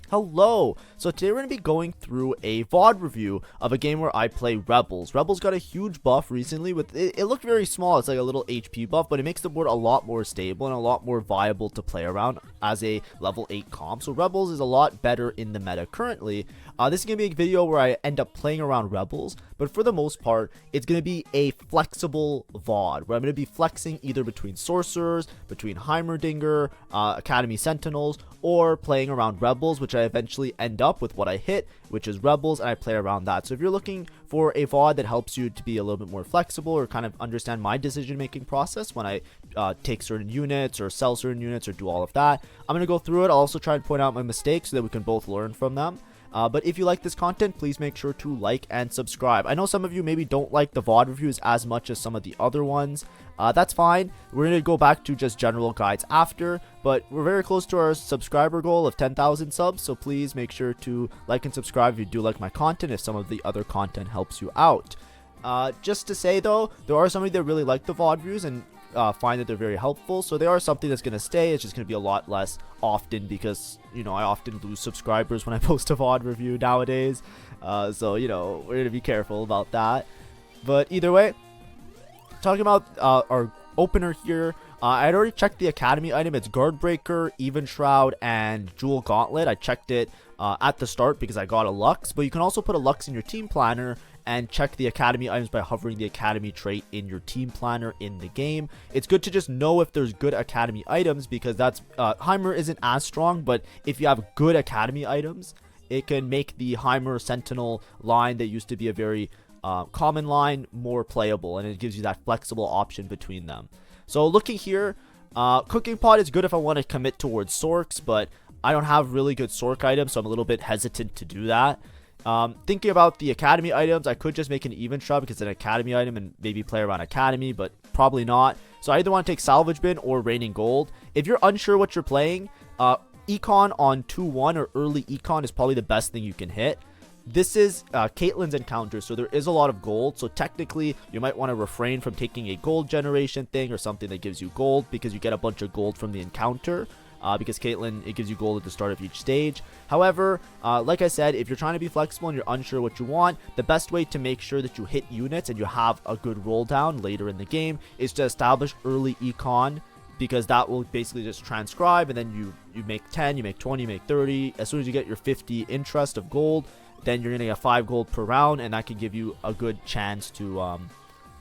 Hello! So today we're going to be going through a VOD review of a game where I play Rebels. Rebels got a huge buff recently. With it looked very small, it's like a little HP buff, but it makes the board a lot more stable and a lot more viable to play around as a level 8 comp. So Rebels is a lot better in the meta currently. This is going to be a video where I end up playing around Rebels, but for the most part, it's going to be a flexible VOD, where I'm going to be flexing either between Sorcerers, between Heimerdinger, Academy Sentinels, or playing around Rebels, which I eventually end up with what I hit, which is Rebels, and I play around that. So if you're looking for a VOD that helps you to be a little bit more flexible or kind of understand my decision making process when I take certain units or sell certain units or do all of that, I'm going to go through it. I'll also try and point out my mistakes so that we can both learn from them. But if you like this content, please make sure to like and subscribe. I know some of you maybe don't like the VOD reviews as much as some of the other ones. That's fine. We're going to go back to just general guides after, but we're very close to our subscriber goal of 10,000 subs, so please make sure to like and subscribe if you do like my content, if some of the other content helps you out. Just to say though, there are some of you that really like the VOD reviews and find that they're very helpful, so they are something that's going to stay. It's just going to be a lot less often because, you know, I often lose subscribers when I post a VOD review nowadays, so, you know, we're going to be careful about that. But either way, talking about our opener here, I had already checked the Academy item. It's Guard Breaker, Even Shroud, and Jewel Gauntlet. I checked it at the start because I got a Lux, but you can also put a Lux in your team planner and check the Academy items by hovering the Academy trait in your team planner in the game. It's good to just know if there's good Academy items because that's Heimer isn't as strong, but if you have good Academy items, it can make the Heimer Sentinel line that used to be a very common line more playable, and it gives you that flexible option between them. So looking here, Cooking Pot is good if I want to commit towards Sorks, but I don't have really good Sork items, so I'm a little bit hesitant to do that. Thinking about the Academy items, I could just make an Even Shroud because it's an Academy item and maybe play around Academy, but probably not. So I either want to take Salvage Bin or Raining Gold. If you're unsure what you're playing, Econ on 2-1 or early Econ is probably the best thing you can hit. This is Caitlyn's encounter, so there is a lot of gold, so technically you might want to refrain from taking a gold generation thing or something that gives you gold because you get a bunch of gold from the encounter. Because Caitlyn, it gives you gold at the start of each stage. However, like I said, if you're trying to be flexible and you're unsure what you want, the best way to make sure that you hit units and you have a good roll down later in the game is to establish early Econ, because that will basically just transcribe, and then you make 10, you make 20, you make 30. As soon as you get your 50 interest of gold, then you're going to get 5 gold per round, and that can give you a good chance to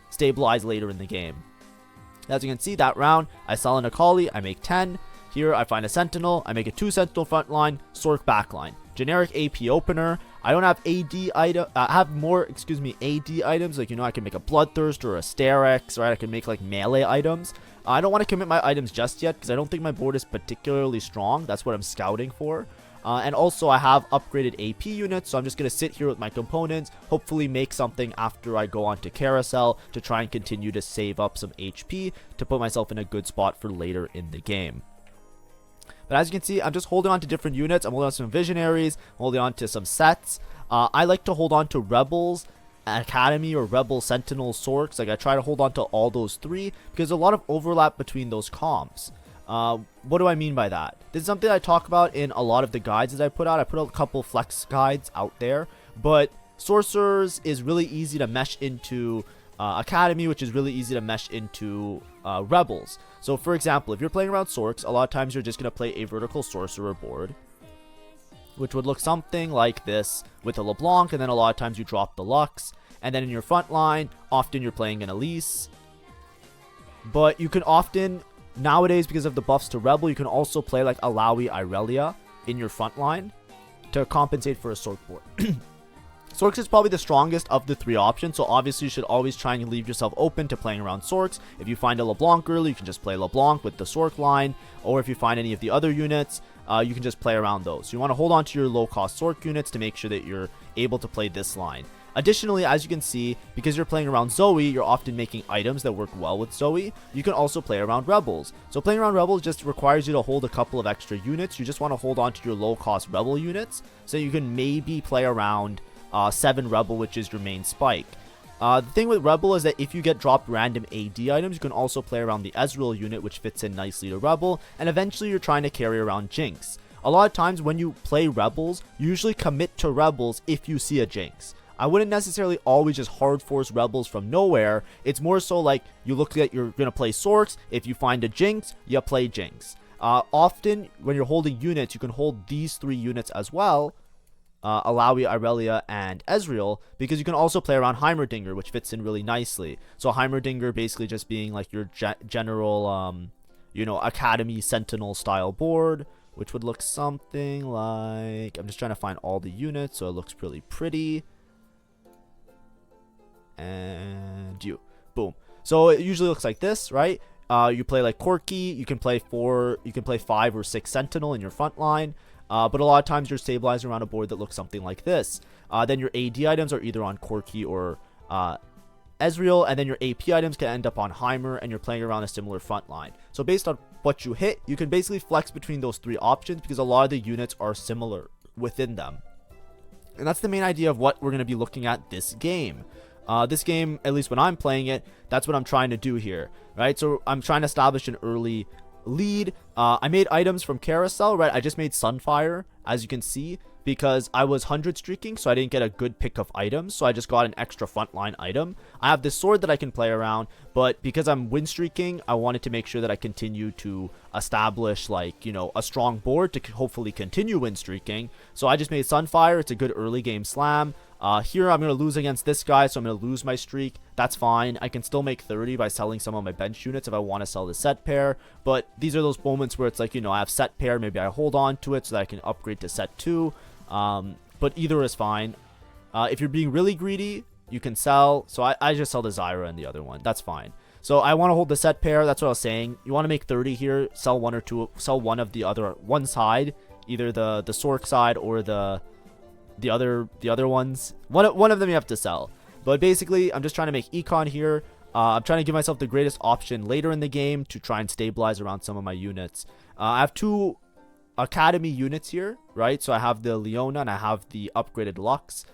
stabilize later in the game. As you can see, that round, I sell an Akali, I make 10. Here, I find a Sentinel, I make a 2 Sentinel front line, Sork backline. Generic AP opener. I don't have AD item. I have more, AD items. Like, you know, I can make a Bloodthirst or a Sterex, right? I can make like melee items. I don't want to commit my items just yet because I don't think my board is particularly strong. That's what I'm scouting for. And also, I have upgraded AP units, so I'm just going to sit here with my components, hopefully make something after I go on to Carousel to try and continue to save up some HP to put myself in a good spot for later in the game. But as you can see, I'm just holding on to different units. I'm holding on to some Visionaries, holding on to some sets. I like to hold on to Rebels, Academy, or Rebel Sentinel Sorks. Like, I try to hold on to all those three because there's a lot of overlap between those comps. What do I mean by that? This is something I talk about in a lot of the guides that I put out. I put a couple flex guides out there, but Sorcerers is really easy to mesh into Academy, which is really easy to mesh into Rebels. So for example, if you're playing around Sorks, a lot of times you're just going to play a vertical Sorcerer board, which would look something like this with a LeBlanc, and then a lot of times you drop the Lux, and then in your front line, often you're playing an Elise. But you can often, nowadays because of the buffs to Rebel, you can also play like Alawi Irelia in your front line to compensate for a Sork board. Sorks is probably the strongest of the three options, so obviously you should always try and leave yourself open to playing around Sorks. If you find a LeBlanc early, you can just play LeBlanc with the Sork line, or if you find any of the other units, you can just play around those. So you want to hold on to your low-cost Sork units to make sure that you're able to play this line. Additionally, as you can see, because you're playing around Zoe, you're often making items that work well with Zoe. You can also play around Rebels. So playing around Rebels just requires you to hold a couple of extra units. You just want to hold on to your low-cost Rebel units so you can maybe play around 7 Rebel, which is your main spike. The thing with Rebel is that if you get dropped random AD items, you can also play around the Ezreal unit, which fits in nicely to Rebel, and eventually you're trying to carry around Jinx. a lot of times when you play Rebels, you usually commit to Rebels if you see a Jinx. I wouldn't necessarily always just hard force Rebels from nowhere. It's more so like you look at you're going to play Sorks. If you find a Jinx, you play Jinx. Often when you're holding units, you can hold these 3 units as well. Alawi, Irelia, and Ezreal, because you can also play around Heimerdinger, which fits in really nicely. So Heimerdinger basically just being like your general, Academy Sentinel style board, which would look something like, I'm just trying to find all the units so it looks really pretty. And boom. So it usually looks like this, right? You play like Corki, you can play 5 or 6 Sentinel in your front line. But a lot of times you're stabilizing around a board that looks something like this. Then your AD items are either on Corki or Ezreal, and then your AP items can end up on Heimer, and you're playing around a similar front line. So based on what you hit, you can basically flex between those 3 options because a lot of the units are similar within them. And that's the main idea of what we're going to be looking at this game. This game, at least when I'm playing it, that's what I'm trying to do here, right? So I'm trying to establish an early lead. I made items from Carousel, right? I just made Sunfire, as you can see, because I was 100 streaking, so I didn't get a good pick of items, so I just got an extra frontline item. I have this sword that I can play around, but because I'm win streaking, I wanted to make sure that I continue to establish, like, a strong board to hopefully continue win streaking. So I just made Sunfire. It's a good early game slam. Here I'm going to lose against this guy, so I'm going to lose my streak. That's fine. I can still make 30 by selling some of my bench units if I want to sell the set pair. But these are those moments where it's like, I have set pair. Maybe I hold on to it so that I can upgrade to set 2. But either is fine. If you're being really greedy, you can sell. So I just sell the Zyra and the other one. That's fine. So I want to hold the set pair. That's what I was saying. You want to make 30 here. Sell one or two. Sell one of the other one side. Either the Sork side or the other ones. One of them you have to sell. But basically, I'm just trying to make Econ here. I'm trying to give myself the greatest option later in the game to try and stabilize around some of my units. I have 2 Academy units here, right? So I have the Leona and I have the upgraded Lux.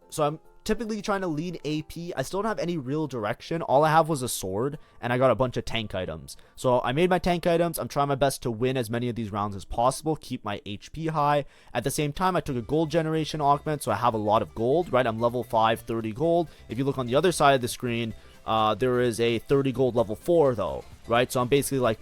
So I'm typically trying to lean AP. I still don't have any real direction. All I have was a sword, and I got a bunch of tank items. So I made my tank items. I'm trying my best to win as many of these rounds as possible, keep my HP high. At the same time, I took a gold generation augment, so I have a lot of gold, right? I'm level 5, 30 gold. If you look on the other side of the screen, there is a 30 gold level 4 though, right? So I'm basically like,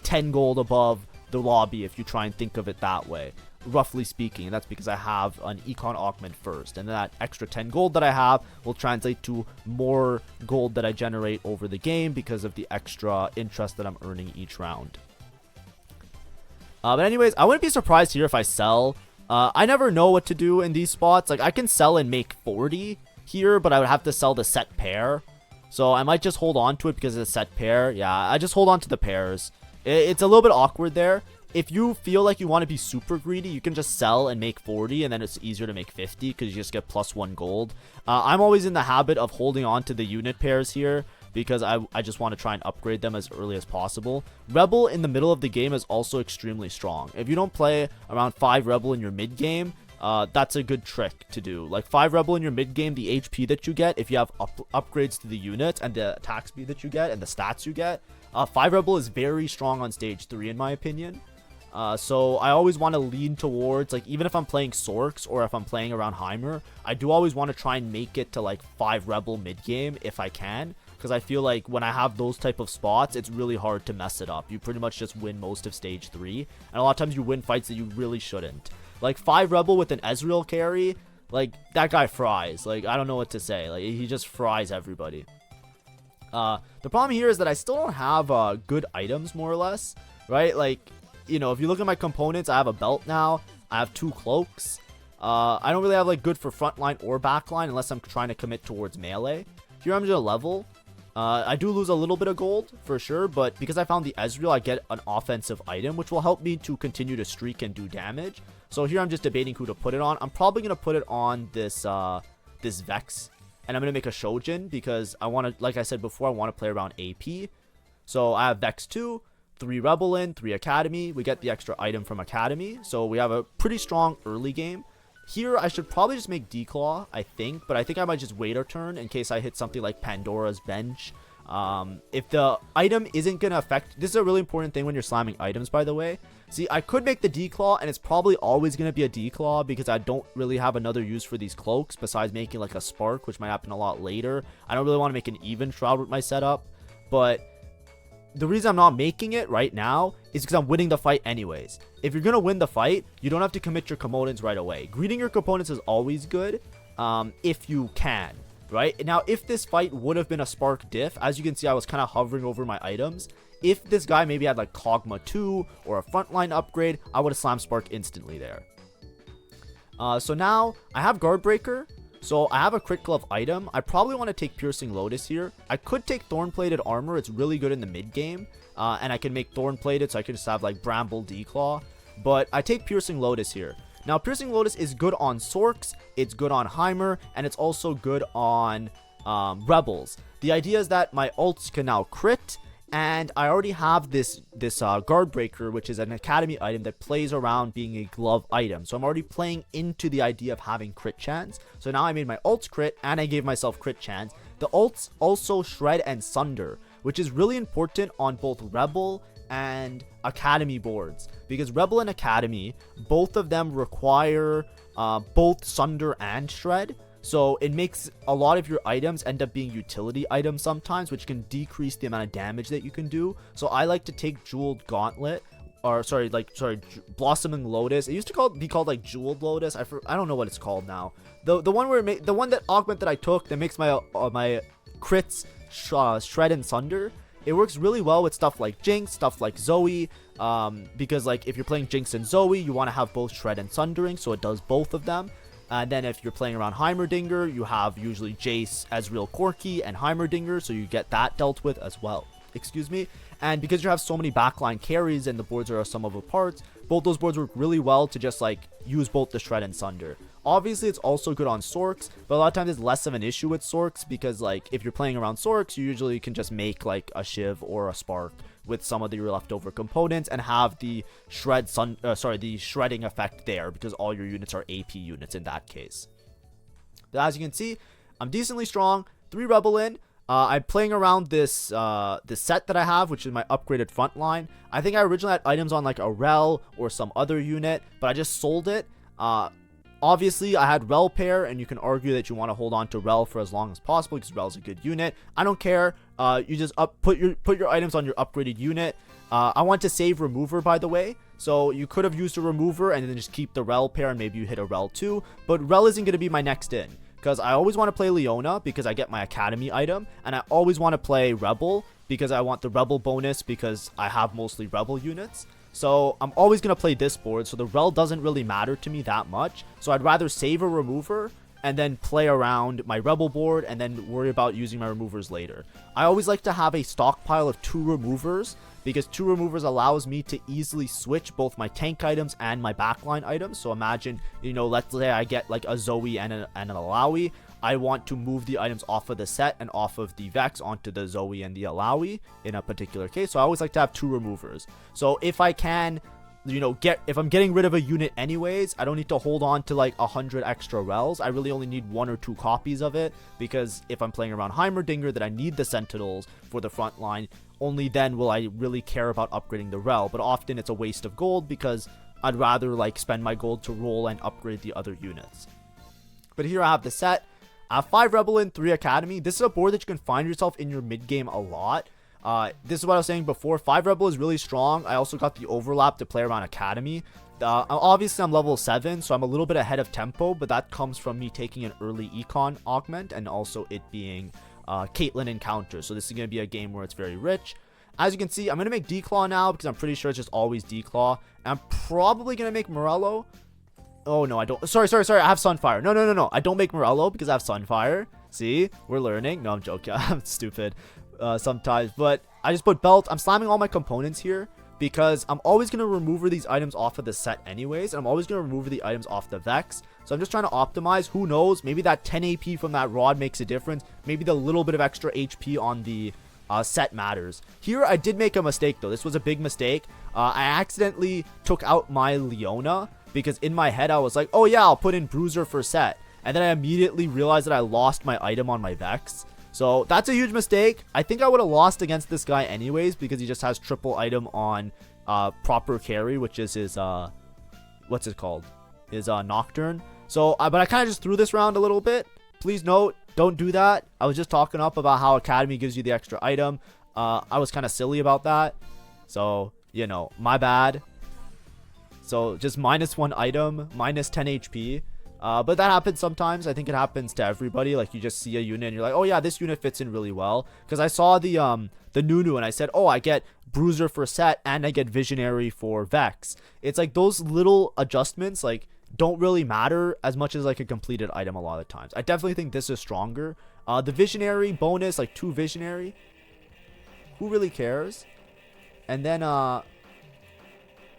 10 gold above the lobby if you try and think of it that way, roughly speaking. And that's because I have an Econ augment first, and that extra 10 gold that I have will translate to more gold that I generate over the game because of the extra interest that I'm earning each round. But anyways, I wouldn't be surprised here if I sell. I never know what to do in these spots. Like, I can sell and make 40 here, but I would have to sell the set pair. So I might just hold on to it because of the set pair. Yeah, I just hold on to the pairs. It's a little bit awkward there. If you feel like you want to be super greedy, you can just sell and make 40, and then it's easier to make 50 because you just get +1 gold. I'm always in the habit of holding on to the unit pairs here because I just want to try and upgrade them as early as possible. Rebel in the middle of the game is also extremely strong. If you don't play around 5 Rebel in your mid game, that's a good trick to do. Like 5 Rebel in your mid game, the HP that you get, if you have upgrades to the units and the attack speed that you get and the stats you get, 5 Rebel is very strong on stage 3 in my opinion. So I always want to lean towards, like, even if I'm playing Sorks or if I'm playing around Heimer, I do always want to try and make it to like 5 Rebel mid game if I can, because I feel like when I have those type of spots, it's really hard to mess it up. You pretty much just win most of stage 3, and a lot of times you win fights that you really shouldn't. Like 5 Rebel with an Ezreal carry, like, that guy fries. Like, I don't know what to say. Like, he just fries everybody. The problem here is that I still don't have good items, more or less, right? Like, if you look at my components, I have a belt now. I have 2 cloaks. I don't really have like good for frontline or backline unless I'm trying to commit towards melee. Here I'm just a level. I do lose a little bit of gold for sure, but because I found the Ezreal, I get an offensive item, which will help me to continue to streak and do damage. So here I'm just debating who to put it on. I'm probably going to put it on this this Vex, and I'm going to make a Shojin because I want to, like I said before, I want to play around AP. So I have Vex 2, 3 Rebel in, 3 Academy. We get the extra item from Academy, so we have a pretty strong early game. Here, I should probably just make Declaw, I think, but I think I might just wait a turn in case I hit something like Pandora's Bench If the item isn't gonna affect, this is a really important thing when you're slamming items, by the way. See, I could make the declaw, and it's probably always gonna be a declaw because I don't really have another use for these cloaks besides making like a spark, which might happen a lot later. I don't really want to make an even shroud with my setup, but the reason I'm not making it right now is because I'm winning the fight anyways. If you're gonna win the fight, you don't have to commit your components right away. Greeting your components is always good, if you can. Right now, if this fight would have been a spark diff, as you can see, I was kind of hovering over my items. If this guy maybe had like Kog'Maw 2 or a frontline upgrade, I would have slammed spark instantly there. So now I have guard breaker, so I have a crit glove item. I probably want to take piercing lotus here. I could take thorn plated armor, it's really good in the mid game, and I can make thorn plated, so I can just have like bramble declaw, but I take piercing lotus here. Now, Piercing Lotus is good on Sorks, it's good on Heimer, and it's also good on Rebels. The idea is that my ults can now crit, and I already have this Guard Breaker, which is an Academy item that plays around being a glove item. So I'm already playing into the idea of having crit chance. So now I made my ults crit, and I gave myself crit chance. The ults also Shred and Sunder, which is really important on both Rebel and Academy boards, because Rebel and Academy, both of them require both Sunder and Shred, so it makes a lot of your items end up being utility items sometimes, which can decrease the amount of damage that you can do. So I like to take Jeweled Gauntlet, or Blossoming Lotus. It used to be called like Jeweled Lotus. I don't know what it's called now. The one where the one that augment that I took that makes my my crits Shred and Sunder. It works really well with stuff like Jinx, stuff like Zoe, because like if you're playing Jinx and Zoe, you want to have both Shred and Sundering, so it does both of them. And then if you're playing around Heimerdinger, you have usually Jace, Ezreal, Corki, and Heimerdinger, so you get that dealt with as well. Excuse me. And because you have so many backline carries and the boards are some of the parts, both those boards work really well to just like use both the Shred and Sunder. Obviously, it's also good on Sorks, but a lot of times it's less of an issue with Sorks because like if you're playing around Sorks, you usually can just make like a Shiv or a Spark with some of your leftover components and have the the shredding effect there because all your units are AP units in that case. But as you can see, I'm decently strong. 3 Rebel in. I'm playing around this set that I have, which is my upgraded front line. I think I originally had items on like a Rel or some other unit, but I just sold it. Obviously, I had Rel pair, and you can argue that you want to hold on to Rel for as long as possible because Rel's a good unit. I don't care. You just put your items on your upgraded unit. I want to save Remover, by the way. So you could have used a Remover and then just keep the Rel pair, and maybe you hit a Rel too. But Rel isn't going to be my next in because I always want to play Leona because I get my Academy item, and I always want to play Rebel because I want the Rebel bonus because I have mostly Rebel units. So I'm always going to play this board, so the Rel doesn't really matter to me that much. So I'd rather save a Remover and then play around my Rebel board and then worry about using my Removers later. I always like to have a stockpile of 2 Removers because 2 Removers allows me to easily switch both my tank items and my backline items. So imagine, you know, let's say I get like a Zoe and an Alawi. I want to move the items off of the set and off of the Vex onto the Zoe and the Alawi in a particular case. So I always like to have 2 Removers. So if I can, you know, if I'm getting rid of a unit anyways, I don't need to hold on to like 100 extra Rels. I really only need 1 or 2 copies of it because if I'm playing around Heimerdinger that I need the Sentinels for the front line, only then will I really care about upgrading the Rel. But often it's a waste of gold because I'd rather like spend my gold to roll and upgrade the other units. But here I have the set. I have 5 Rebel in, 3 Academy. This is a board that you can find yourself in your mid game a lot. This is what I was saying before. 5 Rebel is really strong. I also got the overlap to play around Academy. Obviously, I'm level 7, so I'm a little bit ahead of tempo, but that comes from me taking an early Econ augment and also it being Caitlyn encounter. So this is going to be a game where it's very rich. As you can see, I'm going to make Declaw now because I'm pretty sure it's just always Declaw. And I'm probably going to make Morello. Oh, no, I don't. Sorry. I have Sunfire. No. I don't make Morello because I have Sunfire. See? We're learning. No, I'm joking. I'm stupid sometimes. But I just put Belt. I'm slamming all my components here because I'm always going to remove these items off of the set anyways. And I'm always going to remove the items off the Vex. So I'm just trying to optimize. Who knows? Maybe that 10 AP from that rod makes a difference. Maybe the little bit of extra HP on the set matters. Here, I did make a mistake, though. This was a big mistake. I accidentally took out my Leona because in my head I was like, oh yeah, I'll put in Bruiser for set, and then I immediately realized that I lost my item on my Vex. So that's a huge mistake. I think I would have lost against this guy anyways because he just has triple item on proper carry, which is his what's it called? His Nocturne. So but I kind of just threw this round a little bit. Please note, don't do that. I was just talking up about how Academy gives you the extra item. I was kind of silly about that. So, you know, my bad. So just -1 item, minus 10 HP. But that happens sometimes. I think it happens to everybody. Like you just see a unit and you're like, oh yeah, this unit fits in really well. Because I saw the Nunu and I said, oh, I get Bruiser for Set and I get Visionary for Vex. It's like those little adjustments like don't really matter as much as like a completed item a lot of times. I definitely think this is stronger. The Visionary bonus, like 2 Visionary. Who really cares? And then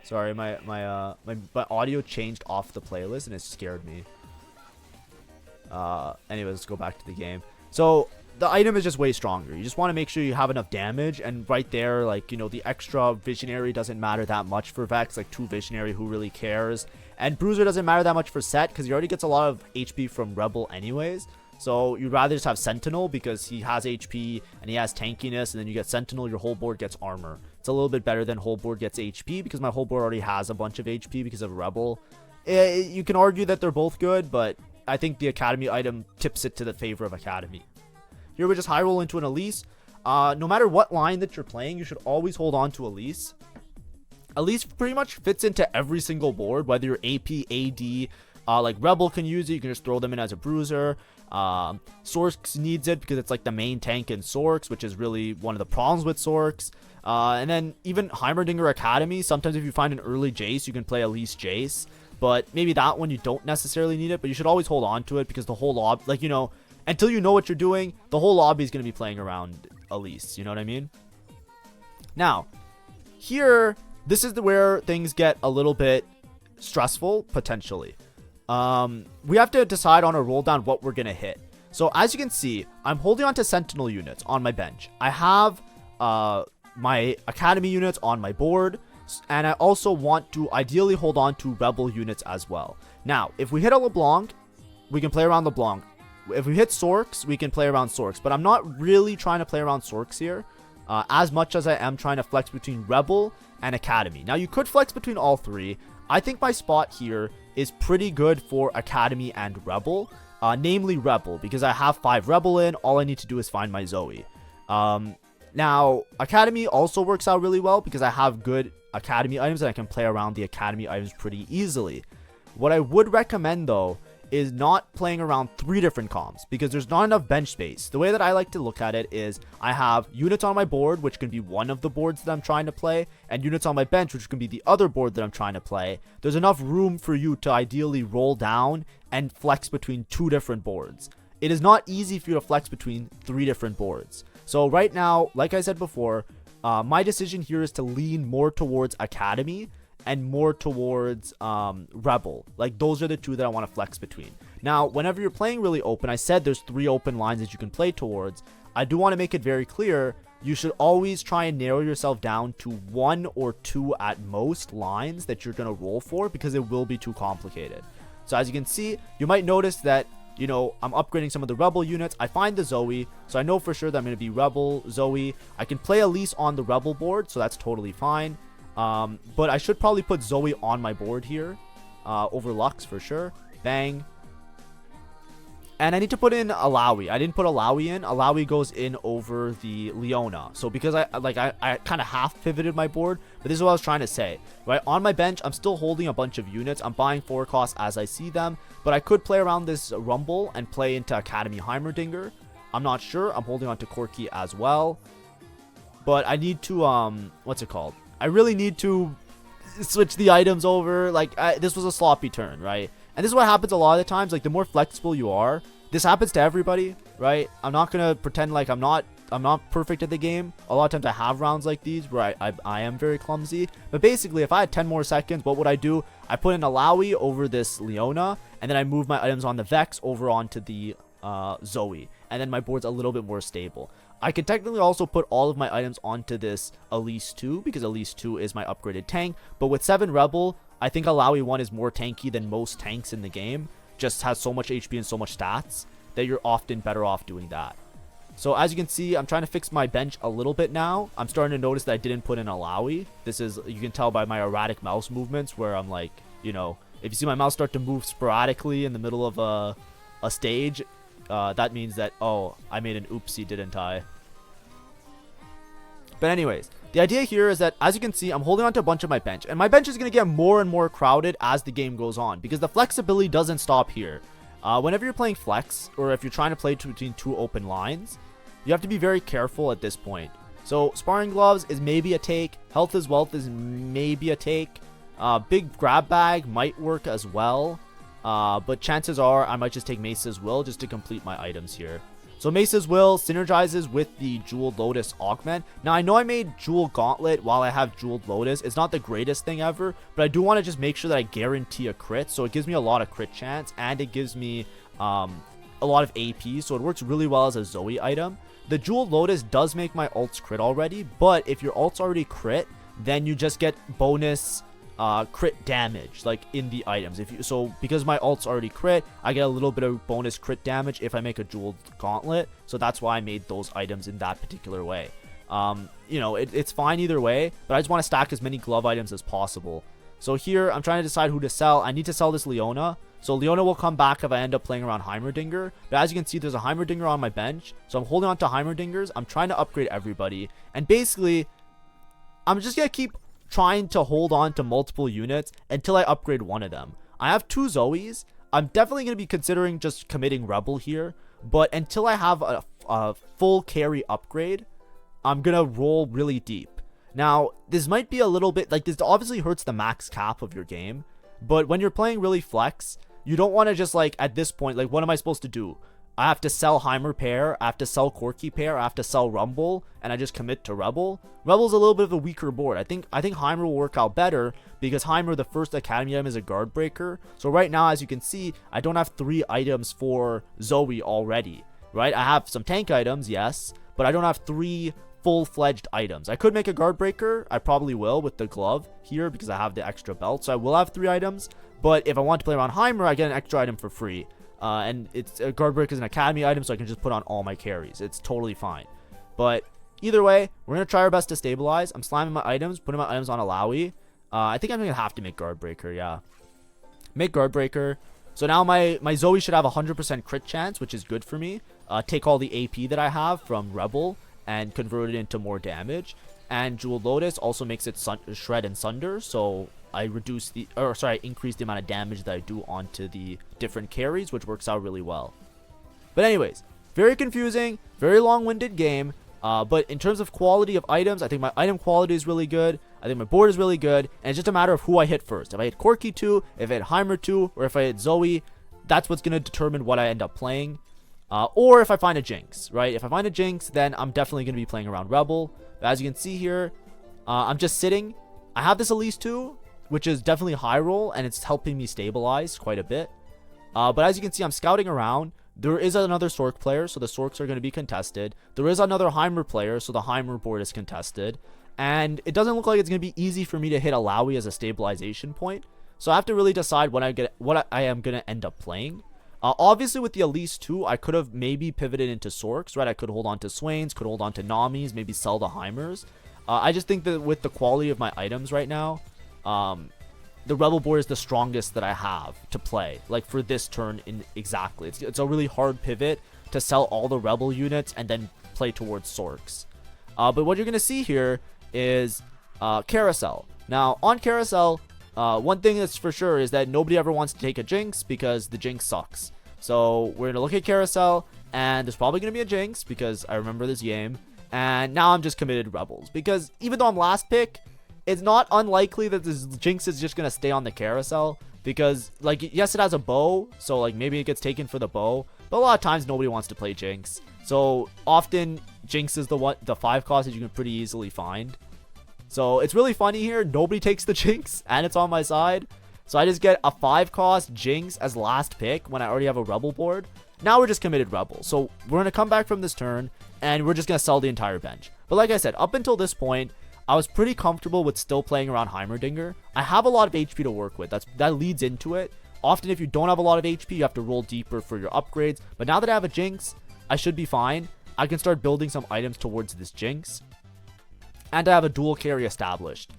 sorry, my audio changed off the playlist and it scared me. Anyways, let's go back to the game. So the item is just way stronger. You just want to make sure you have enough damage, and right there, like, you know, the extra Visionary doesn't matter that much for Vex, like 2 Visionary, who really cares? And Bruiser doesn't matter that much for Set because he already gets a lot of HP from Rebel anyways. So you'd rather just have Sentinel because he has HP and he has tankiness, and then you get Sentinel, your whole board gets armor. It's a little bit better than whole board gets HP because my whole board already has a bunch of HP because of Rebel. You can argue that they're both good, but I think the Academy item tips it to the favor of Academy. Here we just high roll into an Elise. No matter what line that you're playing, you should always hold on to Elise. Elise pretty much fits into every single board, whether you're AP, AD, like Rebel can use it. You can just throw them in as a bruiser. Sorks needs it because it's like the main tank in Sorks, which is really one of the problems with Sorks. And then even Heimerdinger Academy, sometimes if you find an early Jace, you can play Elise Jace. But maybe that one you don't necessarily need it, but you should always hold on to it because the whole lobby, like, you know, until you know what you're doing, the whole lobby is going to be playing around Elise. You know what I mean? Now, here, this is where things get a little bit stressful, potentially. We have to decide on a roll down what we're going to hit. So as you can see, I'm holding on to Sentinel units on my bench. I have my Academy units on my board, and I also want to ideally hold on to Rebel units as well. Now, if we hit a LeBlanc, we can play around LeBlanc. If we hit Sorks, we can play around Sorks. But I'm not really trying to play around Sorks here, as much as I am trying to flex between Rebel and Academy. Now, you could flex between all three. I think my spot here is pretty good for Academy and Rebel, namely Rebel, because I have 5 Rebel in. All I need to do is find my Zoe. Now, Academy also works out really well because I have good Academy items and I can play around the Academy items pretty easily. What I would recommend, though, is not playing around 3 different comps because there's not enough bench space. The way that I like to look at it is I have units on my board, which can be one of the boards that I'm trying to play, and units on my bench, which can be the other board that I'm trying to play. There's enough room for you to ideally roll down and flex between 2 different boards. It is not easy for you to flex between 3 different boards. So right now, like I said before, my decision here is to lean more towards Academy and more towards Rebel. Like, those are the 2 that I want to flex between. Now, whenever you're playing really open, I said there's 3 open lines that you can play towards. I do want to make it very clear, you should always try and narrow yourself down to 1 or 2 at most lines that you're going to roll for, because it will be too complicated. So as you can see, you might notice that, you know, I'm upgrading some of the Rebel units. I find the Zoe, so I know for sure that I'm going to be Rebel, Zoe. I can play Elise on the Rebel board, so that's totally fine. But I should probably put Zoe on my board here, over Lux for sure. Bang. And I need to put in Alawi. I didn't put Alawi in. Alawi goes in over the Leona. So because I kind of half pivoted my board, but this is what I was trying to say, right? On my bench, I'm still holding a bunch of units. I'm buying 4 costs as I see them, but I could play around this Rumble and play into Academy Heimerdinger. I'm not sure. I'm holding on to Corki as well, but I need to, what's it called? I really need to switch the items over. Like, this was a sloppy turn, right? And this is what happens a lot of the times. Like, the more flexible you are, this happens to everybody, right? I'm not gonna pretend like I'm not perfect at the game. A lot of times I have rounds like these where I am very clumsy. But basically, if I had 10 more seconds, what would I do? I put in Alawi over this Leona, and then I move my items on the Vex over onto the Zoe, and then my board's a little bit more stable. I could technically also put all of my items onto this Elise 2, because Elise 2 is my upgraded tank, but with 7 Rebel, I think Alawi 1 is more tanky than most tanks in the game. Just has so much HP and so much stats that you're often better off doing that. So as you can see, I'm trying to fix my bench a little bit now. I'm starting to notice that I didn't put in a Lowy. This is, you can tell by my erratic mouse movements where I'm like, you know, if you see my mouse start to move sporadically in the middle of a stage, that means that, oh, I made an oopsie, didn't I? But anyways, the idea here is that, as you can see, I'm holding on to a bunch of my bench. And my bench is going to get more and more crowded as the game goes on, because the flexibility doesn't stop here. Whenever you're playing flex, or if you're trying to play between two open lines, you have to be very careful at this point. So sparring gloves is maybe a take. Health is wealth is maybe a take. Big grab bag might work as well. But chances are I might just take Mesa's Will just to complete my items here. So Mesa's Will synergizes with the Jeweled Lotus Augment. Now I know I made Jewel Gauntlet while I have Jeweled Lotus. It's not the greatest thing ever, but I do want to just make sure that I guarantee a crit. So it gives me a lot of crit chance, and it gives me a lot of AP. So it works really well as a Zoe item. The Jeweled Lotus does make my ults crit already, but if your ults already crit, then you just get bonus crit damage like in the items. So because my ults already crit, I get a little bit of bonus crit damage if I make a Jeweled Gauntlet. So that's why I made those items in that particular way. You know, it's fine either way, but I just want to stack as many glove items as possible. So here I'm trying to decide who to sell. I need to sell this Leona. So Leona will come back if I end up playing around Heimerdinger. But as you can see, there's a Heimerdinger on my bench. So I'm holding on to Heimerdingers. I'm trying to upgrade everybody. And basically, I'm just going to keep trying to hold on to multiple units until I upgrade one of them. I have 2 Zoes. I'm definitely going to be considering just committing Rebel here. But until I have a full carry upgrade, I'm going to roll really deep. Now, this might be a little bit, like, this obviously hurts the max cap of your game. But when you're playing really flex, you don't want to just, like, at this point, like, what am I supposed to do? I have to sell Heimer pair, I have to sell Corki pair, I have to sell Rumble, and I just commit to Rebel. Rebel's a little bit of a weaker board. I think Heimer will work out better, because Heimer, the first Academy item, is a guard breaker. So right now, as you can see, I don't have 3 items for Zoe already, right? I have some tank items, yes, but I don't have 3 full-fledged items. I could make a guard breaker. I probably will with the glove here because I have the extra belt. So I will have 3 items. But if I want to play around Heimer, I get an extra item for free. And it's a guard breaker is an academy item, so I can just put on all my carries. It's totally fine. But either way, we're going to try our best to stabilize. I'm slamming my items, putting my items on a Lowy. I think I'm going to have to make guard breaker, yeah. Make guard breaker. So now my Zoe should have 100% crit chance, which is good for me. Take all the AP that I have from Rebel and convert it into more damage. And Jeweled Lotus also makes it shred and sunder, so I increase the amount of damage that I do onto the different carries, which works out really well. But anyways, very confusing, very long-winded game. But in terms of quality of items, I think my item quality is really good. I think my board is really good, and it's just a matter of who I hit first. If I hit Corki 2, if I hit Heimer 2, or if I hit Zoe, that's what's going to determine what I end up playing. Or if I find a Jinx, right? If I find a Jinx, then I'm definitely going to be playing around Rebel. But as you can see here, I'm just sitting. I have this Elise 2, which is definitely high roll, and it's helping me stabilize quite a bit. But as you can see, I'm scouting around. There is another Sork player, so the Sorks are going to be contested. There is another Heimer player, so the Heimer board is contested. And it doesn't look like it's going to be easy for me to hit a Lowy as a stabilization point. So I have to really decide what I am going to end up playing. Obviously, with the Elise 2, I could have maybe pivoted into Sorks, right? I could hold on to Swains, could hold on to Namis, maybe sell the Heimers. I just think that with the quality of my items right now, the Rebel board is the strongest that I have to play, like for this turn in exactly. It's a really hard pivot to sell all the Rebel units and then play towards Sorks. But what you're going to see here is Carousel. Now, on Carousel, one thing that's for sure is that nobody ever wants to take a Jinx because the Jinx sucks. So we're going to look at Carousel, and there's probably going to be a Jinx because I remember this game. And now I'm just committed Rebels because even though I'm last pick, it's not unlikely that this Jinx is just going to stay on the Carousel because, like, yes, it has a bow, so, like, maybe it gets taken for the bow, but a lot of times nobody wants to play Jinx. So often Jinx is the 5 cost that you can pretty easily find. So it's really funny here. Nobody takes the Jinx, and it's on my side. So I just get a 5 cost Jinx as last pick when I already have a Rebel board. Now we're just committed Rebel. So we're going to come back from this turn, and we're just going to sell the entire bench. But like I said, up until this point, I was pretty comfortable with still playing around Heimerdinger. I have a lot of HP to work with. That leads into it. Often if you don't have a lot of HP, you have to roll deeper for your upgrades. But now that I have a Jinx, I should be fine. I can start building some items towards this Jinx. And I have a dual carry established.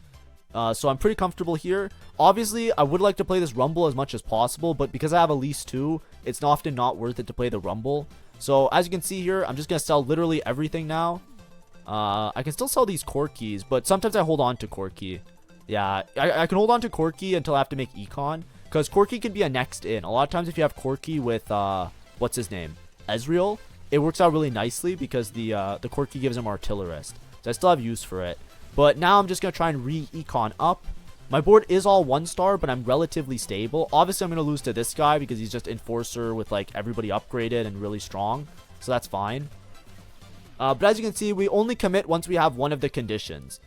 So I'm pretty comfortable here. Obviously, I would like to play this Rumble as much as possible, but because I have Elise 2, it's often not worth it to play the Rumble. So as you can see here, I'm just going to sell literally everything now. I can still sell these Corkis, but sometimes I hold on to Corki. Yeah, I can hold on to Corki until I have to make Econ, because Corki can be a next in. A lot of times if you have Corki with, what's his name? Ezreal, it works out really nicely because the Corki gives him Artillerist. So I still have use for it. But now I'm just going to try and re-Econ up. My board is all 1-star, but I'm relatively stable. Obviously, I'm going to lose to this guy because he's just Enforcer with like everybody upgraded and really strong. So that's fine. But as you can see, we only commit once we have one of the conditions.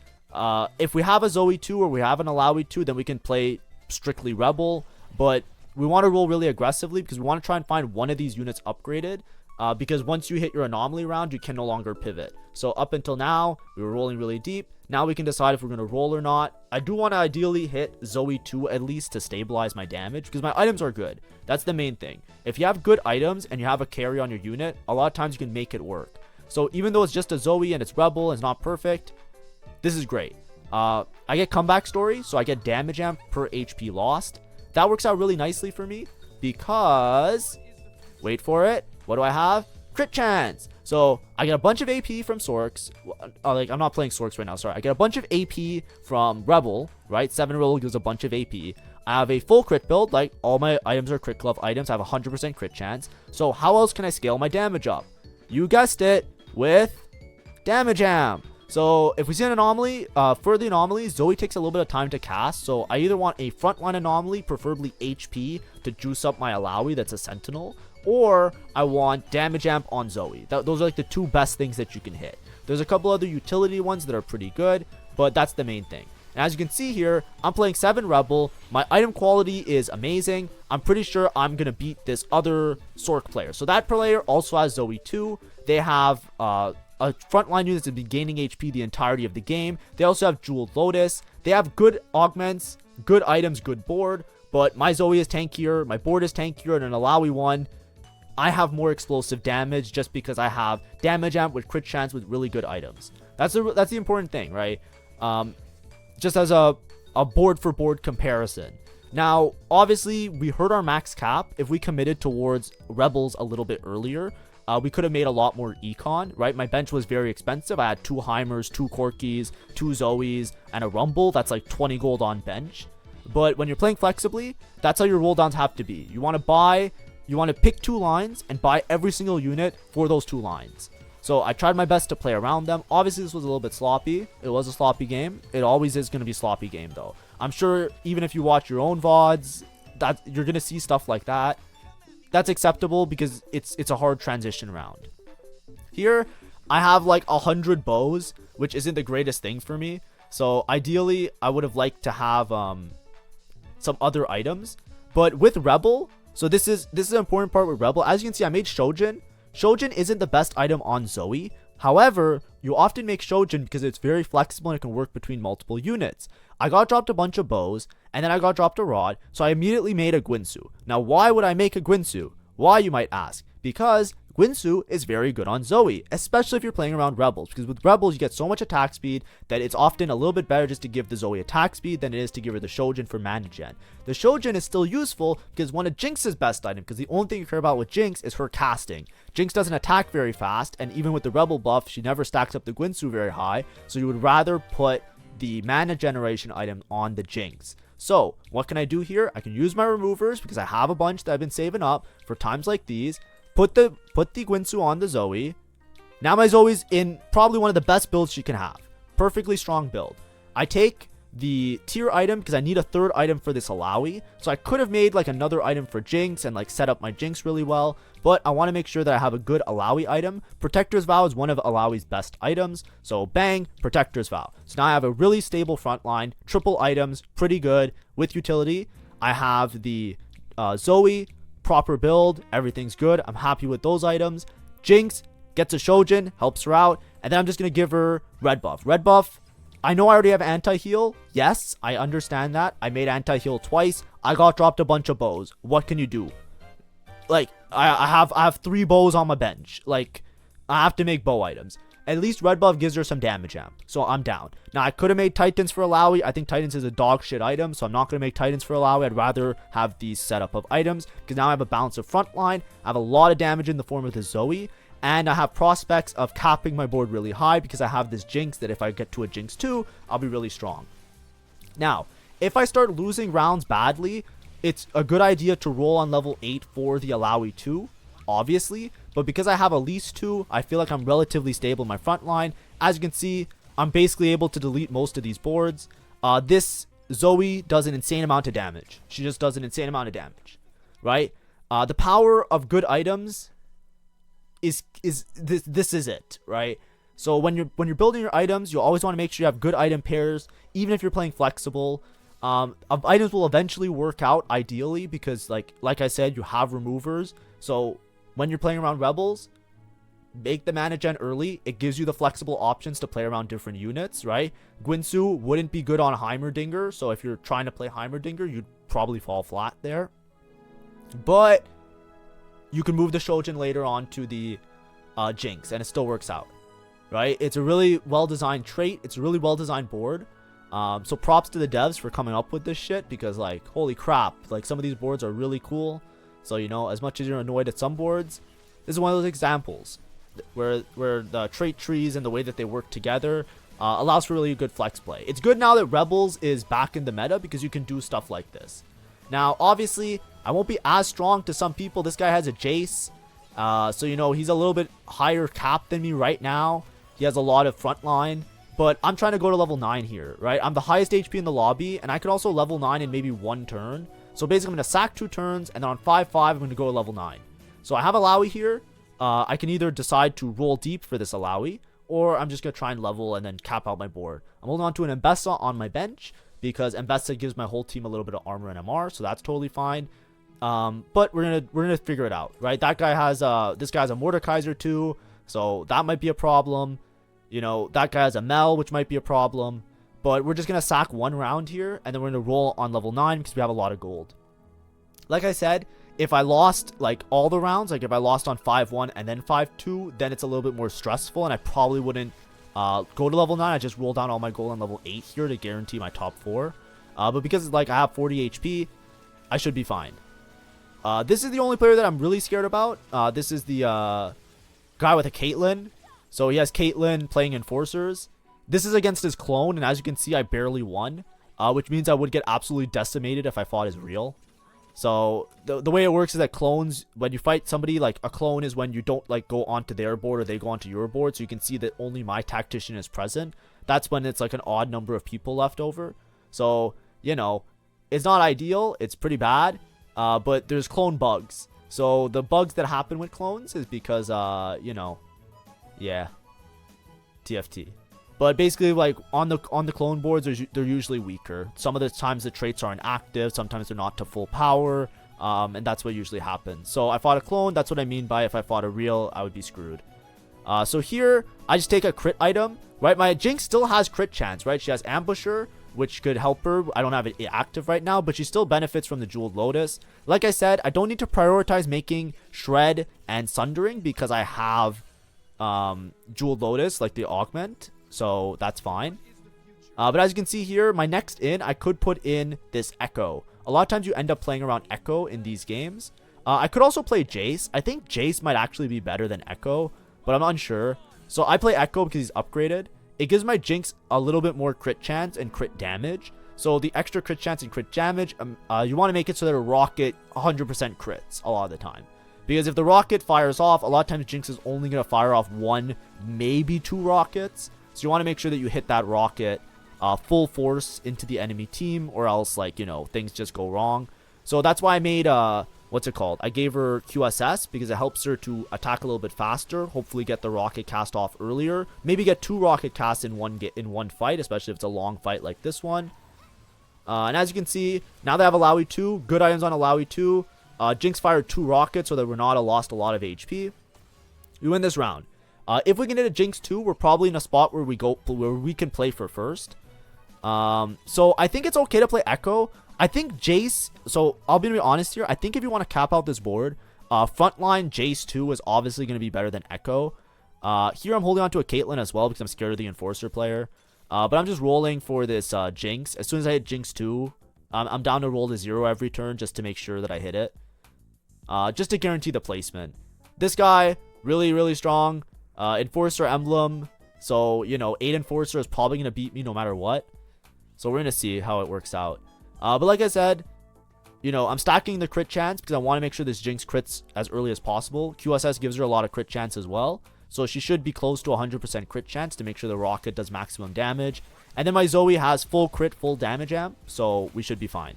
If we have a Zoe 2 or we have an Alawi 2, then we can play strictly Rebel. But we want to roll really aggressively because we want to try and find one of these units upgraded. Because once you hit your anomaly round, you can no longer pivot. So up until now, we were rolling really deep. Now we can decide if we're going to roll or not. I do want to ideally hit Zoe 2 at least to stabilize my damage because my items are good. That's the main thing. If you have good items and you have a carry on your unit, a lot of times you can make it work. So even though it's just a Zoe and it's Rebel and it's not perfect, this is great. I get comeback story, so I get damage amp per HP lost. That works out really nicely for me because, wait for it, what do I have? Crit chance. So I get a bunch of AP from Sorks. I'm not playing Sorks right now, sorry. I get a bunch of AP from Rebel, right? 7 Rebel gives a bunch of AP. I have a full crit build, like all my items are crit glove items. I have 100% crit chance. So how else can I scale my damage up? You guessed it, with damage amp. So if we see an anomaly, for the anomaly, Zoe takes a little bit of time to cast. So I either want a frontline anomaly, preferably HP, to juice up my Alawi that's a Sentinel, or I want damage amp on Zoe. Those are like the two best things that you can hit. There's a couple other utility ones that are pretty good, but that's the main thing. And as you can see here, I'm playing 7 Rebel. My item quality is amazing. I'm pretty sure I'm going to beat this other Sork player. So that player also has Zoe 2. They have a frontline unit that's been gaining HP the entirety of the game. They also have Jeweled Lotus. They have good augments, good items, good board. But my Zoe is tankier. My board is tankier than an Alawi one. I have more explosive damage just because I have damage amp with crit chance with really good items. That's the important thing, right? Just as a board for board comparison. Now, obviously, we hurt our max cap. If we committed towards Rebels a little bit earlier, we could have made a lot more Econ, right? My bench was very expensive. I had 2 Heimers, 2 Corkis, 2 Zoes, and a Rumble. That's like 20 gold on bench. But when you're playing flexibly, that's how your roll downs have to be. You want to pick 2 lines and buy every single unit for those 2 lines. So I tried my best to play around them. Obviously, this was a little bit sloppy. It was a sloppy game. It always is going to be a sloppy game, though. I'm sure even if you watch your own VODs, that you're going to see stuff like that. That's acceptable because it's a hard transition round. Here, I have like 100 bows, which isn't the greatest thing for me. So ideally, I would have liked to have some other items. But with Rebel, so this is an important part with Rebel. As you can see, I made Shojin. Shojin isn't the best item on Zoe. However, you often make Shojin because it's very flexible and it can work between multiple units. I got dropped a bunch of bows, and then I got dropped a rod, so I immediately made a Guinsoo. Now, why would I make a Guinsoo? Why, you might ask? Because Guinsoo is very good on Zoe, especially if you're playing around Rebels, because with Rebels you get so much attack speed that it's often a little bit better just to give the Zoe attack speed than it is to give her the Shojin for mana gen. The Shojin is still useful because one of Jinx's best items, because the only thing you care about with Jinx is her casting. Jinx doesn't attack very fast, and even with the Rebel buff, she never stacks up the Guinsoo very high, so you would rather put the mana generation item on the Jinx. So what can I do here? I can use my removers because I have a bunch that I've been saving up for times like these. Put the Guinsoo on the Zoe. Now my Zoe's in probably one of the best builds she can have. Perfectly strong build. I take the tier item because I need a third item for this Alawi. So I could have made like another item for Jinx and like set up my Jinx really well. But I want to make sure that I have a good Alawi item. Protector's Vow is one of Alawi's best items. So bang, Protector's Vow. So now I have a really stable front line. Triple items, pretty good. With utility, I have the Zoe, proper build, everything's good. I'm happy with those items. Jinx gets a Shojin, helps her out. And then I'm just going to give her red buff. Red buff, I know I already have anti-heal. Yes, I understand that. I made anti-heal twice. I got dropped a bunch of bows. What can you do? Like, I have 3 bows on my bench. Like, I have to make bow items. At least red buff gives her some damage amp, so I'm down. Now, I could have made Titans for Alawi. I think Titans is a dog shit item, so I'm not going to make Titans for Alawi. I'd rather have these setup of items, because now I have a balance of front line. I have a lot of damage in the form of the Zoe, and I have prospects of capping my board really high, because I have this Jinx that if I get to a Jinx 2, I'll be really strong. Now, if I start losing rounds badly, it's a good idea to roll on level 8 for the Alawi 2, obviously, but because I have Elise 2, I feel like I'm relatively stable in my front line. As you can see, I'm basically able to delete most of these boards. This Zoe does an insane amount of damage. She just does an insane amount of damage, right? The power of good items is this is it, right? So when you're building your items, you always want to make sure you have good item pairs, even if you're playing flexible. Items will eventually work out ideally because like I said, you have removers. So when you're playing around rebels, make the mana gen early. It gives you the flexible options to play around different units, right? Gwinsu wouldn't be good on Heimerdinger, so if you're trying to play Heimerdinger, you'd probably fall flat there. But you can move the Shojin later on to the Jinx, and it still works out, right? It's a really well-designed trait. It's a really well-designed board. So props to the devs for coming up with this shit, because like, holy crap, like some of these boards are really cool. So, you know, as much as you're annoyed at some boards, this is one of those examples where the trait trees and the way that they work together allows for really good flex play. It's good now that Rebels is back in the meta because you can do stuff like this. Now, obviously, I won't be as strong to some people. This guy has a Jace. So, you know, he's a little bit higher cap than me right now. He has a lot of front line. But I'm trying to go to level 9 here, right? I'm the highest HP in the lobby, and I could also level 9 in maybe one turn. So basically, I'm going to sack 2 turns, and then on 5-5, I'm going to go to level 9. So I have Alawi here. I can either decide to roll deep for this Alawi, or I'm just going to try and level and then cap out my board. I'm holding on to an Mbessa on my bench, because Mbessa gives my whole team a little bit of armor and MR, so that's totally fine. But we're gonna figure it out, right? That guy has this guy has a Mordekaiser too, so that might be a problem. You know, that guy has a Mel, which might be a problem. But we're just going to sack one round here, and then we're going to roll on level 9 because we have a lot of gold. Like I said, if I lost, like, all the rounds, like if I lost on 5-1 and then 5-2, then it's a little bit more stressful, and I probably wouldn't go to level 9. I just roll down all my gold on level 8 here to guarantee my top 4. But because, like, I have 40 HP, I should be fine. This is the only player that I'm really scared about. This is the guy with a Caitlyn. So he has Caitlyn playing Enforcers. This is against his clone, and as you can see, I barely won. Which means I would get absolutely decimated if I fought as real. So the way it works is that clones, when you fight somebody, like a clone is when you don't like go onto their board or they go onto your board. So you can see that only my tactician is present. That's when it's like an odd number of people left over. So, you know, it's not ideal. It's pretty bad. But there's clone bugs. So the bugs that happen with clones is because, you know, yeah, TFT. But basically, like on the clone boards, they're usually weaker. Some of the times the traits are inactive. Sometimes they're not to full power, and that's what usually happens. So I fought a clone. That's what I mean by if I fought a real, I would be screwed. So here I just take a crit item, right? My Jinx still has crit chance, right? She has Ambusher, which could help her. I don't have it active right now, but she still benefits from the Jeweled Lotus. Like I said, I don't need to prioritize making Shred and Sundering because I have Jeweled Lotus, like the Augment. So that's fine. But as you can see here, my next in, I could put in this Echo. A lot of times you end up playing around Echo in these games. I could also play Jace. I think Jace might actually be better than Echo, but I'm unsure. So I play Echo because he's upgraded. It gives my Jinx a little bit more crit chance and crit damage. So the extra crit chance and crit damage, you want to make it so that a rocket 100% crits a lot of the time. Because if the rocket fires off, a lot of times Jinx is only going to fire off 1, maybe 2 rockets. So you want to make sure that you hit that rocket full force into the enemy team, or else, like, you know, things just go wrong. So that's why I made, what's it called? I gave her QSS because it helps her to attack a little bit faster, hopefully get the rocket cast off earlier. Maybe get 2 rocket casts in one fight, especially if it's a long fight like this one. And as you can see, now that I have Alawi 2, good items on Alawi 2. Jinx fired 2 rockets so that we're not lost a lot of HP. We win this round. If we can hit a Jinx 2, we're probably in a spot where we can play for first. So I think it's okay to play Echo. I think Jace, so I'll be honest here, I think if you want to cap out this board, frontline Jace 2 is obviously going to be better than Echo. Here I'm holding on to a Caitlyn as well because I'm scared of the Enforcer player. But I'm just rolling for this Jinx. As soon as I hit Jinx 2, I'm down to roll to 0 every turn just to make sure that I hit it. Just to guarantee the placement. This guy, really, really strong. Enforcer emblem. So, you know, 8 Enforcer is probably going to beat me no matter what. So we're going to see how it works out. But like I said, you know, I'm stacking the crit chance because I want to make sure this Jinx crits as early as possible. QSS gives her a lot of crit chance as well. So she should be close to 100% crit chance to make sure the rocket does maximum damage. And then my Zoe has full crit, full damage amp. So we should be fine.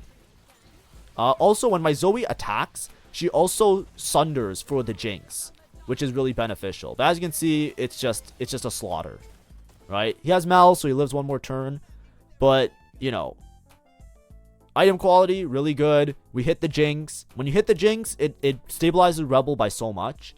Also, when my Zoe attacks, she also sunders for the Jinx, which is really beneficial. But as you can see, it's just a slaughter, right? He has Mel, so he lives one more turn. But, you know, item quality, really good. We hit the Jinx. When you hit the Jinx, it stabilizes Rebel by so much.